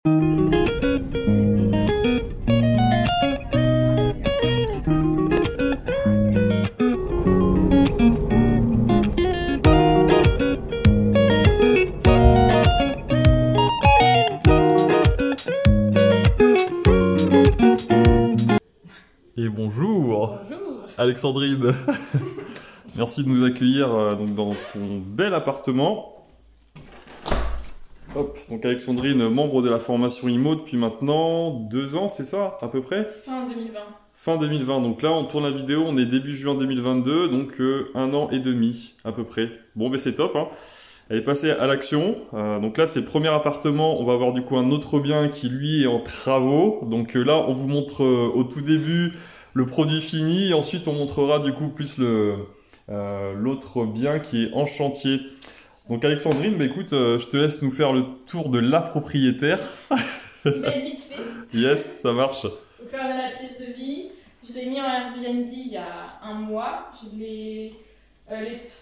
Et bonjour. Bonjour. Alexandrine. Merci de nous accueillir donc dans ton bel appartement. Hop, donc Alexandrine, membre de la formation IMO depuis maintenant 2 ans, c'est ça à peu près? Fin 2020. Fin 2020, donc là on tourne la vidéo, on est début juin 2022, donc 1 an et demi à peu près. Bon ben c'est top, hein. Elle est passée à l'action, donc là c'est le premier appartement, on va avoir du coup un autre bien qui lui est en travaux. Donc là on vous montre au tout début le produit fini, et ensuite on montrera du coup plus l'autre bien qui est en chantier. Donc Alexandrine, bah écoute, je te laisse nous faire le tour de la propriétaire. Il va être vite fait. Yes, ça marche. Donc là on a la pièce de vie. Je l'ai mis en Airbnb il y a un mois.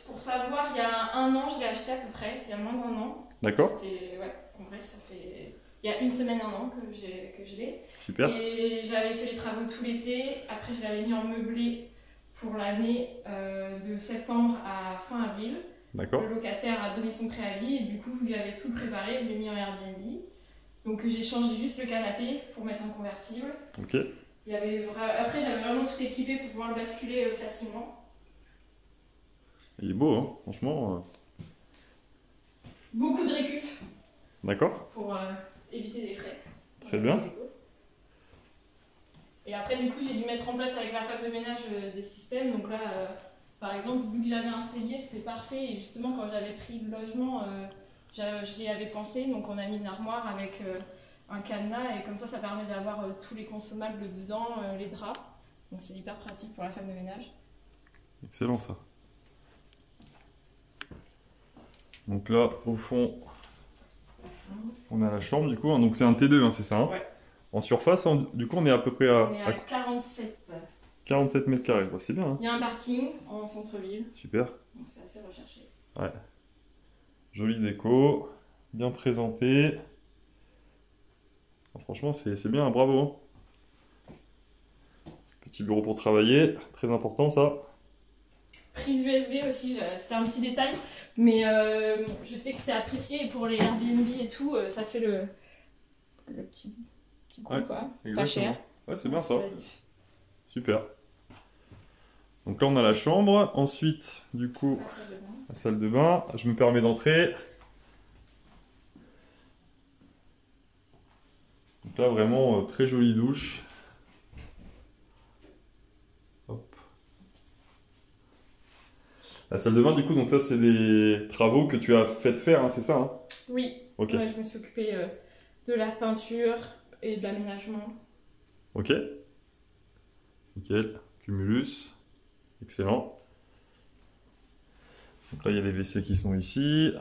Pour savoir, il y a 1 an, je l'ai acheté à peu près, il y a moins d'1 an. D'accord. Ouais, en vrai, ça fait. Il y a 1 semaine, 1 an que je l'ai. Super. Et j'avais fait les travaux tout l'été. Après, je l'avais mis en meublé pour l'année de septembre à fin avril. D'accord. Le locataire a donné son préavis et du coup, vu que j'avais tout préparé, je l'ai mis en Airbnb. Donc j'ai changé juste le canapé pour mettre un convertible. Ok. Après, j'avais vraiment tout équipé pour pouvoir le basculer facilement. Il est beau, hein, franchement. Beaucoup de récup D'accord. pour éviter des frais. Très bien. Et après, du coup, j'ai dû mettre en place avec la femme de ménage des systèmes. Donc là, par exemple, vu que j'avais un cellier, c'était parfait. Et justement, quand j'avais pris le logement, je l'y avais pensé. Donc on a mis une armoire avec un cadenas. Et comme ça permet d'avoir tous les consommables dedans, les draps. Donc c'est hyper pratique pour la femme de ménage. Excellent ça. Donc là, au fond, on a la chambre du coup. Hein, donc c'est un T2, hein, c'est ça, hein? Ouais. En surface, du coup, on est à peu près On est à 47. 47 mètres carrés. Bah, c'est bien. Hein. Il y a un parking en centre-ville. Super. Donc c'est assez recherché. Ouais. Jolie déco, bien présenté. Franchement, c'est bien, bravo. Hein. Petit bureau pour travailler, très important ça. Prise USB aussi, c'était un petit détail, mais je sais que c'était apprécié et pour les Airbnb et tout, ça fait le petit coup, ouais, quoi. Exactement. Pas cher. Ouais, c'est bien ça. Super. Donc là, on a la chambre. Ensuite, du coup, la salle de bain. Je me permets d'entrer. Donc là, vraiment, très jolie douche. Hop. La salle de bain, du coup, donc ça, c'est des travaux que tu as fait faire, hein, c'est ça, hein? Oui. Ok. Ouais, je me suis occupée de la peinture et de l'aménagement. Ok. Nickel. Cumulus. Excellent. Donc là, il y a les WC qui sont ici.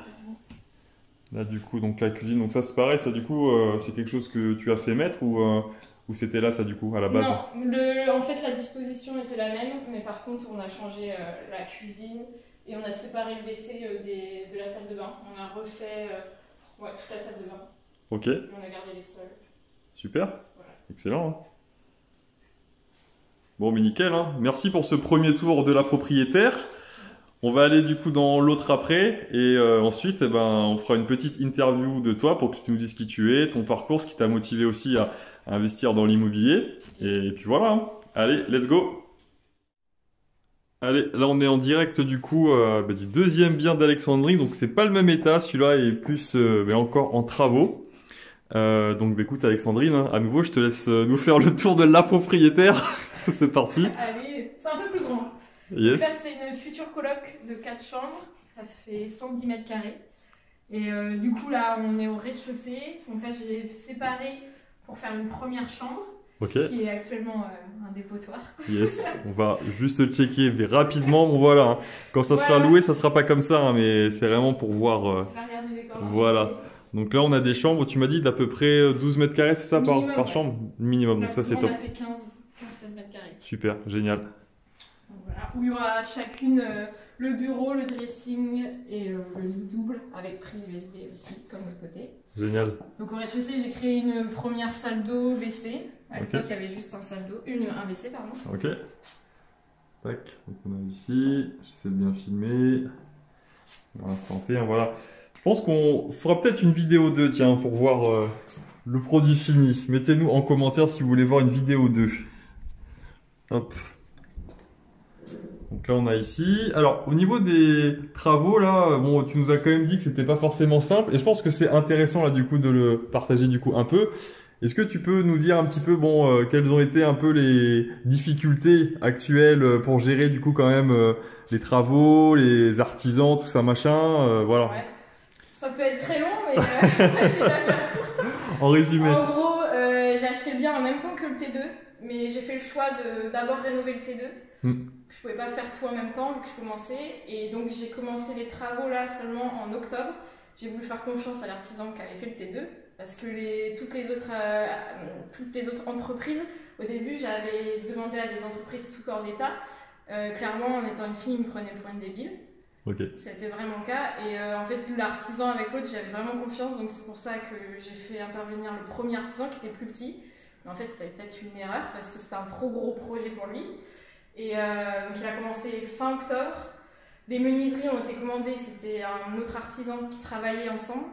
Là, du coup, donc la cuisine. Donc ça, c'est pareil. Ça, du coup, c'est quelque chose que tu as fait mettre ou c'était là, ça, du coup, à la base? Non, en fait, la disposition était la même, mais par contre, on a changé la cuisine et on a séparé le WC de la salle de bain. On a refait toute la salle de bain. Ok. On a gardé les sols. Super. Voilà. Excellent. Hein. Bon, mais nickel. Hein. Merci pour ce premier tour de la propriétaire. On va aller du coup dans l'autre après et ensuite eh ben, on fera une petite interview de toi pour que tu nous dises qui tu es, ton parcours, ce qui t'a motivé aussi à investir dans l'immobilier. Et puis voilà. Hein. Allez, let's go. Allez, là on est en direct du coup du deuxième bien d'Alexandrine. Donc c'est pas le même état, celui-là est plus encore en travaux. Donc écoute Alexandrine, hein, à nouveau je te laisse nous faire le tour de la propriétaire. C'est parti. Allez, c'est un peu plus grand. Yes. Ça c'est une future coloc de 4 chambres, ça fait 110 mètres carrés. Et du coup là on est au rez-de-chaussée, donc là j'ai séparé pour faire une première chambre. Okay. Qui est actuellement un dépotoir. Yes, on va juste checker rapidement. Bon, voilà, hein. Quand ça sera loué, ça sera pas comme ça, hein, mais c'est vraiment pour voir. Voilà. Donc là, on a des chambres, tu m'as dit d'à peu près 12 mètres carrés, c'est ça, par chambre? Minimum, donc ça c'est top. On a fait 15-16 mètres carrés. Super, génial. Donc, voilà. Où il y aura chacune le bureau, le dressing et le lit double avec prise USB aussi, comme de l'autre côté. Génial. Donc au rez-de-chaussée, j'ai créé une première salle d'eau WC. À l'époque, Ok. il y avait juste un salle d'eau, un WC, pardon. Ok. Tac. Donc on a ici. J'essaie de bien filmer. Dans l'instant T, hein, voilà. Je pense qu'on fera peut-être une vidéo 2, tiens, pour voir le produit fini. Mettez-nous en commentaire si vous voulez voir une vidéo 2. Hop. Donc là, on a ici. Alors, au niveau des travaux, là, bon, tu nous as quand même dit que c'était pas forcément simple. Et je pense que c'est intéressant, là, du coup, de le partager, du coup, un peu. Est-ce que tu peux nous dire un petit peu, bon, quelles ont été un peu les difficultés actuelles pour gérer, du coup, quand même, les travaux, les artisans, tout ça, machin, voilà. Ouais. Ça peut être très long, mais on va essayer de la faire courte. En résumé. En gros, j'ai acheté le bien en même temps que le T2, mais j'ai fait le choix de d'abord rénover le T2. Je pouvais pas faire tout en même temps vu que je commençais, et donc j'ai commencé les travaux là seulement en octobre. J'ai voulu faire confiance à l'artisan qui avait fait le T2 parce que toutes les autres entreprises, au début j'avais demandé à des entreprises tout hors d'état. Clairement, en étant une fille, ils me prenaient pour une débile. Ok. C'était vraiment le cas, et en fait l'artisan avec l'autre j'avais vraiment confiance, donc c'est pour ça que j'ai fait intervenir le premier artisan qui était plus petit. Mais en fait c'était peut-être une erreur parce que c'était un trop gros projet pour lui. Et donc il a commencé fin octobre. Les menuiseries ont été commandées, c'était un autre artisan qui travaillait ensemble.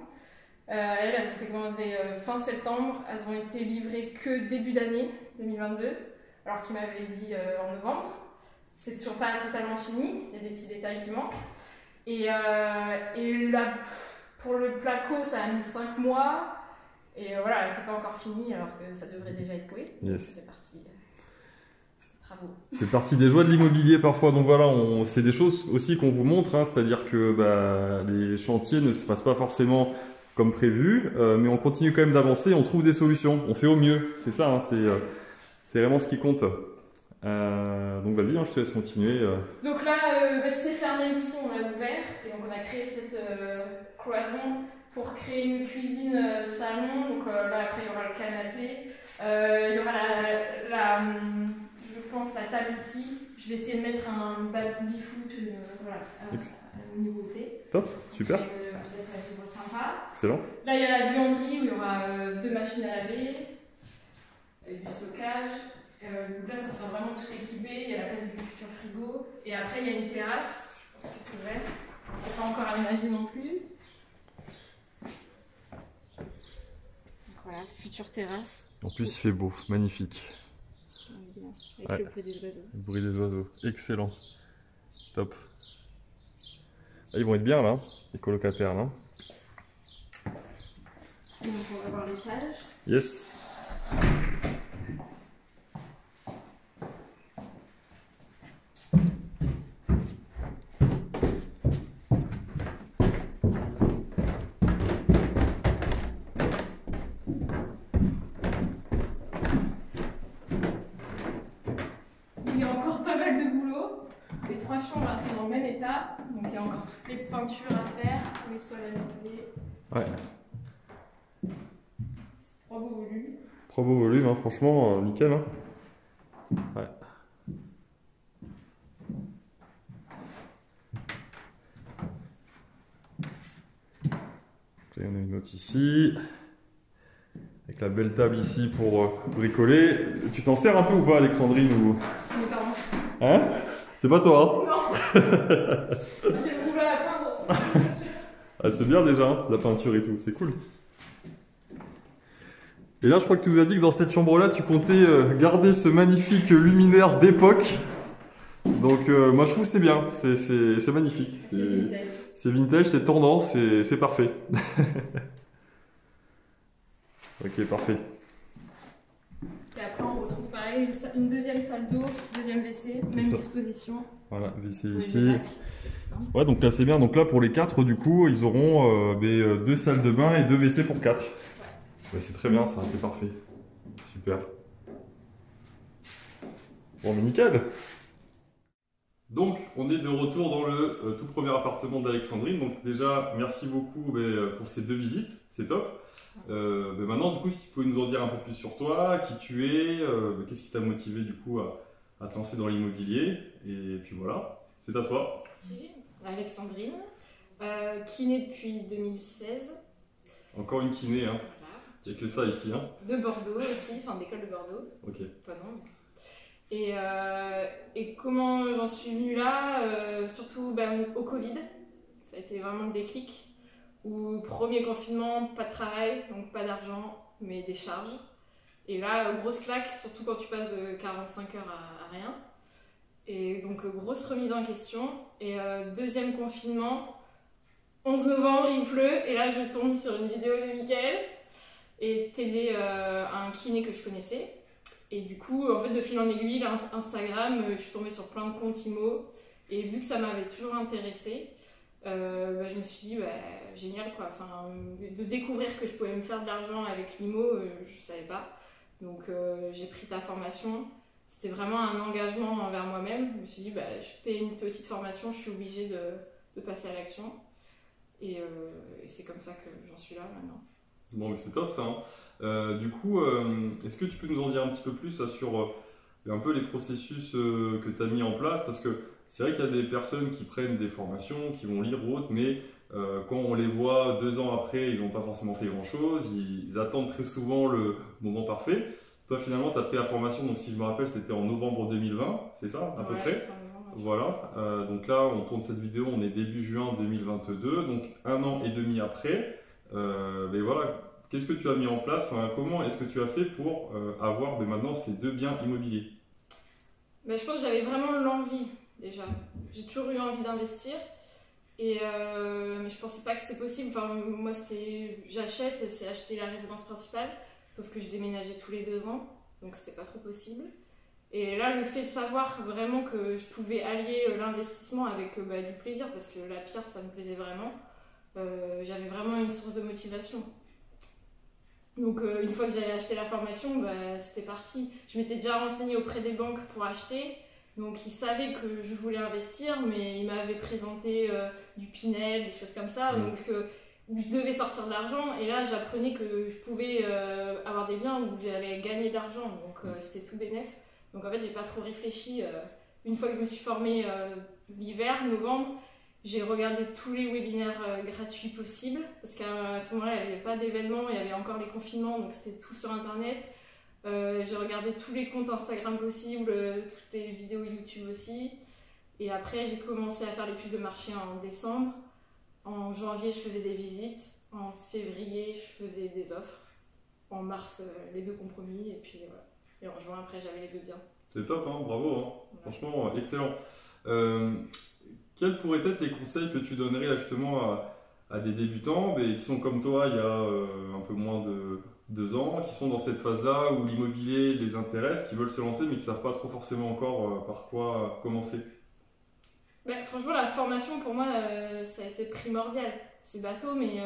Elles ont été commandées fin septembre, elles ont été livrées que début d'année 2022, alors qu'il m'avait dit en novembre. C'est toujours pas totalement fini, il y a des petits détails qui manquent. Et là, pour le placo, ça a mis 5 mois. Et voilà, c'est pas encore fini alors que ça devrait déjà être cloué. Yes. C'est parti. Travaux. C'est partie des joies de l'immobilier parfois, donc voilà, c'est des choses aussi qu'on vous montre, hein, c'est-à-dire que bah, les chantiers ne se passent pas forcément comme prévu, mais on continue quand même d'avancer, on trouve des solutions, on fait au mieux, c'est ça, hein, c'est vraiment ce qui compte. Donc vas-y, hein, je te laisse continuer. Donc là, c'était fermé ici, on l'a ouvert, et donc on a créé cette cloison pour créer une cuisine salon. Donc là, après, il y aura le canapé, il y aura je pense la table ici. Je vais essayer de mettre un baby-foot voilà, à nouveauté. Top, super. Ça va être sympa. Excellent. Là, il y a la buanderie où il y aura 2 machines à laver, du stockage. Donc là, ça sera vraiment tout équipé. Il y a la place du futur frigo. Et après, il y a une terrasse. Je pense que c'est vrai. C'est pas encore aménagé non plus. Donc voilà, future terrasse. En plus, il fait beau, magnifique. Avec le bruit des oiseaux. Le bruit des oiseaux, excellent. Top. Ah, ils vont être bien là, les colocataires là. Donc on va voir l'étage. Yes. Il y a encore pas mal de boulot. Les 3 chambres là, sont dans le même état. Donc il y a encore toutes les peintures à faire, tous les sols à nettoyer. Ouais. 3 beaux volumes. 3 beaux volumes, hein, franchement, nickel. Hein. Ouais. Et on a une autre ici. Avec la belle table ici pour bricoler. Tu t'en sers un peu ou pas, Alexandrine ou... C'est mes parents. Hein? C'est pas toi, hein? Non. C'est le boulot à peindre. Ah, c'est bien déjà, hein, la peinture et tout, c'est cool. Et là, je crois que tu nous as dit que dans cette chambre-là, tu comptais garder ce magnifique luminaire d'époque. Donc, moi, je trouve que c'est bien, c'est magnifique. C'est vintage. C'est vintage, c'est tendance, c'est parfait. Ok, parfait. Et après, on retrouve pareil une deuxième salle d'eau, deuxième WC, même ça. disposition. Voilà, WC Pour les ici. bacs, c'était plus simple. Ouais, donc là, c'est bien. Donc là, pour les 4, du coup, ils auront 2 salles de bain et 2 WC pour 4. Ouais, c'est très bien, ça, c'est parfait. Super. Bon, mais nickel. Donc, on est de retour dans le tout premier appartement d'Alexandrine. Donc déjà, merci beaucoup pour ces 2 visites, c'est top. Maintenant, du coup, si tu pouvais nous en dire un peu plus sur toi, qui tu es, qu'est-ce qui t'a motivé du coup à te lancer dans l'immobilier, et puis voilà, c'est à toi. Ok. Alexandrine, qui est née depuis 2016. Encore une kiné, hein. Voilà. Il n'y a que ça ici, hein. De Bordeaux aussi, enfin d'école de Bordeaux. Ok. Toi non. Et comment j'en suis venue là, surtout au Covid, ça a été vraiment le déclic. Où premier confinement, pas de travail, donc pas d'argent, mais des charges. Et là, grosse claque, surtout quand tu passes de 45 heures à rien. Et donc grosse remise en question. Et deuxième confinement, 11 novembre, il pleut, et là je tombe sur une vidéo de Mickaël et t'aider à un kiné que je connaissais. Et du coup, en fait, de fil en aiguille, là, Instagram, je suis tombée sur plein de comptes IMO. Et vu que ça m'avait toujours intéressée, je me suis dit, génial quoi. Enfin, de découvrir que je pouvais me faire de l'argent avec l'IMO, je savais pas. Donc j'ai pris ta formation. C'était vraiment un engagement envers moi-même. Je me suis dit, je paye une petite formation, je suis obligée de passer à l'action. Et c'est comme ça que j'en suis là maintenant. Bon, mais c'est top ça, hein. Du coup, est-ce que tu peux nous en dire un petit peu plus là, sur un peu les processus que tu as mis en place? Parce que c'est vrai qu'il y a des personnes qui prennent des formations, qui vont lire ou autre, mais quand on les voit 2 ans après, ils n'ont pas forcément fait grand-chose, ils attendent très souvent le moment parfait. Toi, finalement, tu as pris la formation, donc si je me rappelle, c'était en novembre 2020, c'est ça, à peu près? Voilà, donc là, on tourne cette vidéo, on est début juin 2022, donc 1 an et demi après. Mais voilà, qu'est-ce que tu as mis en place? Enfin, comment est-ce que tu as fait pour avoir maintenant ces 2 biens immobiliers? Je pense que j'avais vraiment l'envie déjà. J'ai toujours eu envie d'investir, mais je pensais pas que c'était possible. Enfin, moi, j'achète, c'est acheter la résidence principale, sauf que je déménageais tous les 2 ans, donc c'était pas trop possible. Et là, le fait de savoir vraiment que je pouvais allier l'investissement avec du plaisir, parce que la pierre, ça me plaisait vraiment, j'avais vraiment une source de motivation. Donc une fois que j'avais acheté la formation, c'était parti. Je m'étais déjà renseignée auprès des banques pour acheter, donc ils savaient que je voulais investir, mais ils m'avaient présenté du Pinel, des choses comme ça, donc je devais sortir de l'argent, et là j'apprenais que je pouvais avoir des biens où j'allais gagner de l'argent, donc c'était tout bénef. Donc en fait, j'ai pas trop réfléchi. Une fois que je me suis formée l'hiver, novembre, j'ai regardé tous les webinaires gratuits possibles, parce qu'à ce moment-là, il n'y avait pas d'événements, il y avait encore les confinements, donc c'était tout sur Internet. J'ai regardé tous les comptes Instagram possibles, toutes les vidéos YouTube aussi. Et après, j'ai commencé à faire l'étude de marché en décembre. En janvier, je faisais des visites. En février, je faisais des offres. En mars, les 2 compromis. Et puis voilà. Et en juin, après, j'avais les 2 biens. C'est top, hein, bravo, hein. Ouais. Franchement, excellent. Quels pourraient être les conseils que tu donnerais là, justement à des débutants qui sont comme toi il y a un peu moins de 2 ans, qui sont dans cette phase-là où l'immobilier les intéresse, qui veulent se lancer mais qui ne savent pas trop forcément encore par quoi commencer? Franchement, la formation pour moi, ça a été primordial. C'est bateau, mais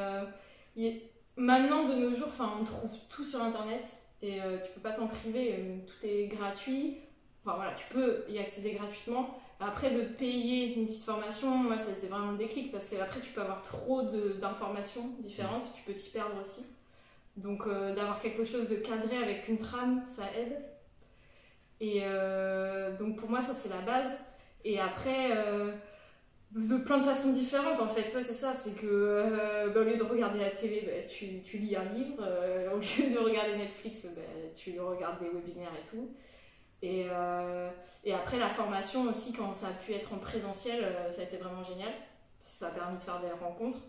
maintenant de nos jours, on trouve tout sur Internet. Et tu peux pas t'en priver, tout est gratuit. Enfin voilà, tu peux y accéder gratuitement. Après, de payer une petite formation, moi ça a été vraiment le déclic, parce qu'après tu peux avoir trop d'informations différentes, tu peux t'y perdre aussi. Donc d'avoir quelque chose de cadré avec une trame, ça aide. Et donc pour moi ça c'est la base. Et après, de plein de façons différentes en fait, c'est ça, c'est que au lieu de regarder la télé, tu lis un livre, au lieu de regarder Netflix, tu regardes des webinaires et tout. Et après la formation aussi, quand ça a pu être en présentiel, ça a été vraiment génial, ça a permis de faire des rencontres,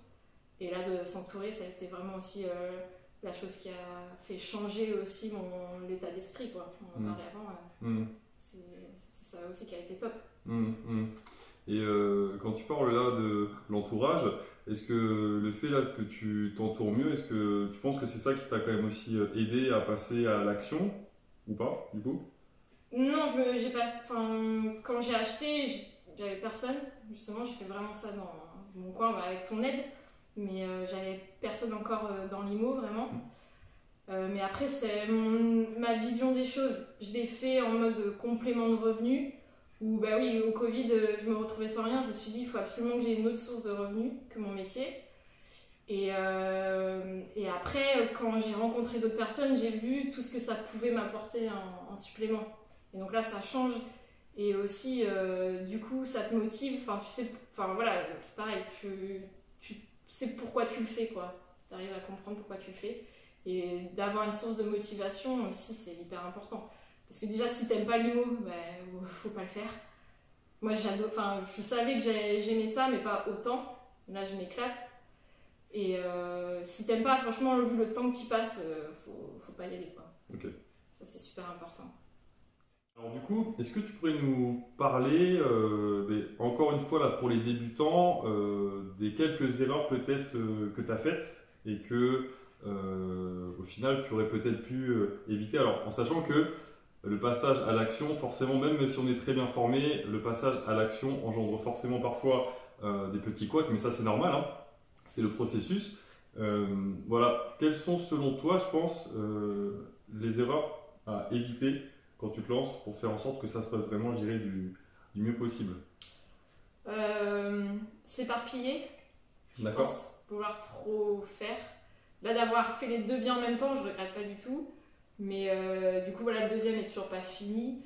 et là de s'entourer, ça a été vraiment aussi la chose qui a fait changer aussi mon état d'esprit, quoi. On en parlait avant, c'est ça aussi qui a été top. Et quand tu parles là de l'entourage, est-ce que le fait là que tu t'entoures mieux, est-ce que tu penses que c'est ça qui t'a quand même aussi aidé à passer à l'action ou pas du coup? Non, quand j'ai acheté, j'avais personne. Justement, j'ai fait vraiment ça dans mon coin avec ton aide, mais j'avais personne encore dans l'IMO vraiment. Mais après, c'est ma vision des choses. Je l'ai fait en mode complément de revenus. Où oui, au Covid, je me retrouvais sans rien, je me suis dit il faut absolument que j'ai une autre source de revenus que mon métier. Et après, quand j'ai rencontré d'autres personnes, j'ai vu tout ce que ça pouvait m'apporter en supplément. Et donc là, ça change. Et aussi, du coup, ça te motive. Tu sais, voilà, c'est pareil, tu sais pourquoi tu le fais, quoi. tu arrives à comprendre pourquoi tu le fais. Et d'avoir une source de motivation aussi, c'est hyper important. Parce que déjà, si t'aimes pas l'IMO, faut pas le faire. Moi, je savais que j'aimais ça, mais pas autant. Là, je m'éclate. Et si t'aimes pas, franchement, vu le temps que tu passes, faut pas y aller, quoi. Ok. Ça, c'est super important. Alors du coup, est-ce que tu pourrais nous parler, encore une fois là pour les débutants, des quelques erreurs peut-être que tu as faites et que au final tu aurais peut-être pu éviter. Alors en sachant que le passage à l'action, forcément, même si on est très bien formé, le passage à l'action engendre forcément parfois des petits couacs, mais ça c'est normal, hein. C'est le processus. Voilà, quelles sont selon toi, je pense, les erreurs à éviter quand tu te lances pour faire en sorte que ça se passe vraiment, je dirais, du mieux possible? S'éparpiller, je D'accord. pense, vouloir trop faire. Là, d'avoir fait les deux bien en même temps, je regrette pas du tout. Mais du coup, voilà, le deuxième est toujours pas fini.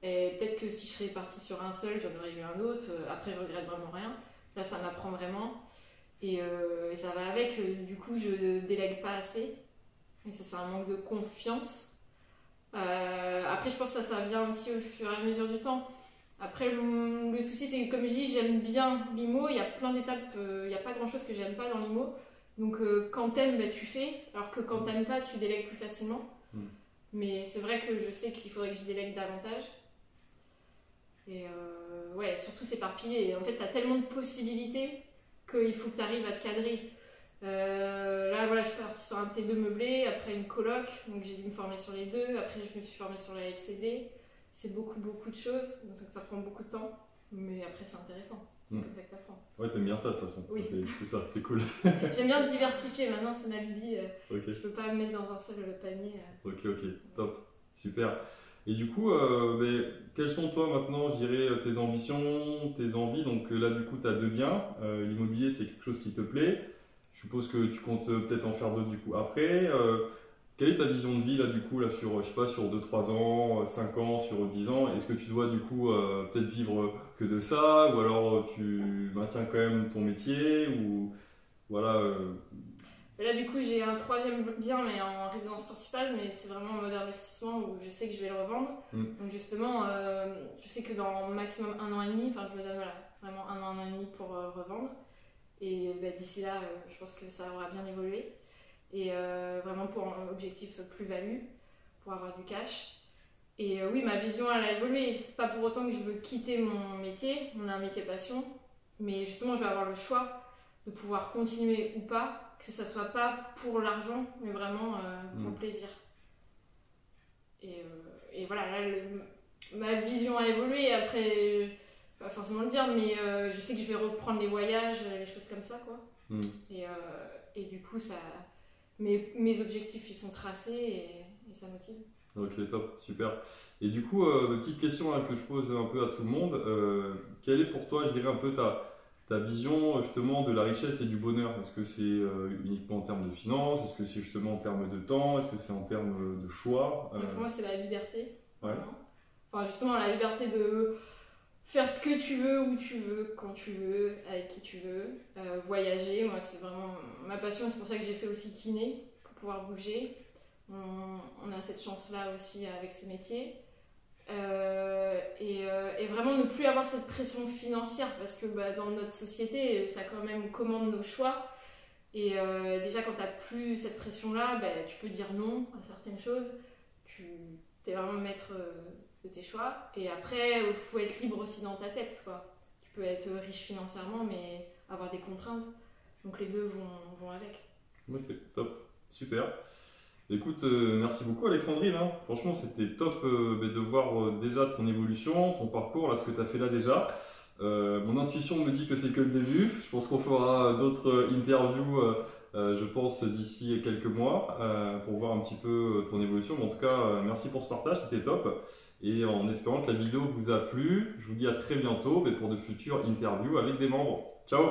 Et peut-être que si je serais partie sur un seul, j'en aurais eu un autre. Après, je regrette vraiment rien. Là, ça m'apprend vraiment. Et ça va avec. Du coup, je délègue pas assez. Et ça, c'est un manque de confiance. Après, je pense que ça vient aussi au fur et à mesure du temps. Après, le souci, c'est que comme je dis, j'aime bien l'IMO. Il y a plein d'étapes, il n'y a pas grand chose que j'aime pas dans l'IMO. Donc, quand t'aimes, tu fais. Alors que quand t'aimes pas, tu délègues plus facilement. Mais c'est vrai que je sais qu'il faudrait que je délègue davantage. Et ouais, surtout s'éparpiller. Et en fait, t'as tellement de possibilités qu'il faut que tu arrives à te cadrer. Là, voilà, je suis partie sur un T2 meublé, après une coloc, donc j'ai dû me former sur les deux. Après, je me suis formée sur la LCD. C'est beaucoup de choses, donc ça prend beaucoup de temps. Mais après, c'est intéressant. C'est comme ça que tu apprends. Ouais, t'aimes bien ça de toute façon. Oui. C'est ça, c'est cool. J'aime bien diversifier maintenant, c'est ma lubie. Okay. Je peux pas me mettre dans un seul panier. Ok, top, super. Et du coup, quelles sont toi maintenant, je dirais, tes ambitions, tes envies? Donc là, du coup, tu as deux biens. L'immobilier, c'est quelque chose qui te plaît. Je suppose que tu comptes peut-être en faire d'autres du coup après. Quelle est ta vision de vie là, du coup, là, sur, je sais pas, sur 2-3 ans, 5 ans, sur 10 ans? Est-ce que tu dois du coup peut-être vivre que de ça? Ou alors tu maintiens quand même ton métier? Ou voilà. Là, du coup, j'ai un troisième bien, mais en résidence principale, mais c'est vraiment en mode investissement où je sais que je vais le revendre. Donc, justement, je sais que dans maximum 1 an et demi, enfin, je me donne vraiment 1 an et demi pour revendre. Et d'ici là, je pense que ça aura bien évolué. Et vraiment pour un objectif plus-value, pour avoir du cash. Et oui, ma vision, elle a évolué. C'est pas pour autant que je veux quitter mon métier. On a un métier passion. Mais justement, je vais avoir le choix de pouvoir continuer ou pas. Que ça soit pas pour l'argent, mais vraiment pour le plaisir. Et voilà, là, ma vision a évolué. Après, pas forcément le dire, mais je sais que je vais reprendre les voyages, les choses comme ça, quoi. Et du coup, mes objectifs, ils sont tracés et ça motive. Ok, top, super. Et du coup, petite question là, que je pose un peu à tout le monde. Quelle est pour toi, je dirais, un peu ta vision justement de la richesse et du bonheur? Est-ce que c'est uniquement en termes de finances? Est-ce que c'est justement en termes de temps? Est-ce que c'est en termes de choix? Pour moi, c'est la liberté. Ouais. Enfin, justement, la liberté de faire ce que tu veux, où tu veux, quand tu veux, avec qui tu veux. Voyager, moi, c'est vraiment ma passion. C'est pour ça que j'ai fait aussi kiné, pour pouvoir bouger. On a cette chance-là aussi avec ce métier. Et vraiment ne plus avoir cette pression financière parce que dans notre société ça quand même commande nos choix et déjà quand tu n'as plus cette pression là tu peux dire non à certaines choses, tu es vraiment maître de tes choix et après il faut être libre aussi dans ta tête, quoi. Tu peux être riche financièrement mais avoir des contraintes, donc les deux vont avec. Ok, top, super. Écoute, merci beaucoup Alexandrine, hein. Franchement c'était top de voir déjà ton évolution, ton parcours, là ce que tu as fait là déjà. Mon intuition me dit que c'est que le début. Je pense qu'on fera d'autres interviews, je pense d'ici quelques mois, pour voir un petit peu ton évolution. Mais en tout cas, merci pour ce partage, c'était top. Et en espérant que la vidéo vous a plu, je vous dis à très bientôt pour de futures interviews avec des membres. Ciao!